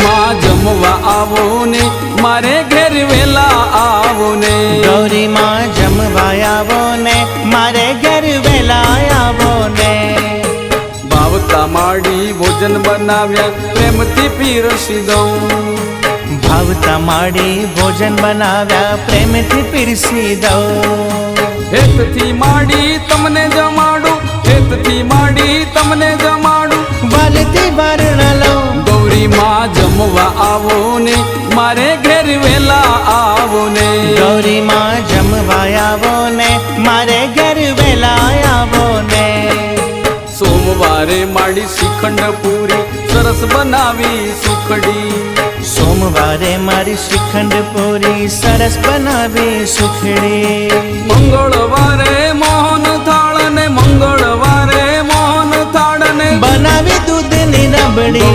માં જમવા આવો ને મારે ઘેર વેલા આવો ને ગૌરી માં જમવા આવો ને મારે ઘેર વેલા આવો ને ભાવતા માડી ભોજન બનાવ્યા પ્રેમથી પીરસી દઉં ભાવતા માડી ભોજન બનાવ્યા પ્રેમથી પીરસી દઉં હેતથી માડી તમને જમાડું હેતથી માડી તમને જમાડું વાલથી વારણ લઉં ગૌરી માં જમવા આવો ને મારે ઘેર વેલા આવો ને ગૌરી માં જમવા આવો ને મારે ઘેર વેલા આવો ને સોમવારે માડી શ્રીખંડ પૂરી સરસ બનાવી સુખડી સોમવારે મારી શ્રીખંડ પૂરી સરસ બનાવી સુખડી મંગળવારે મોહન થાળ ને મંગળવારે મોહન થાળ ને બનાવી દૂધની રબડી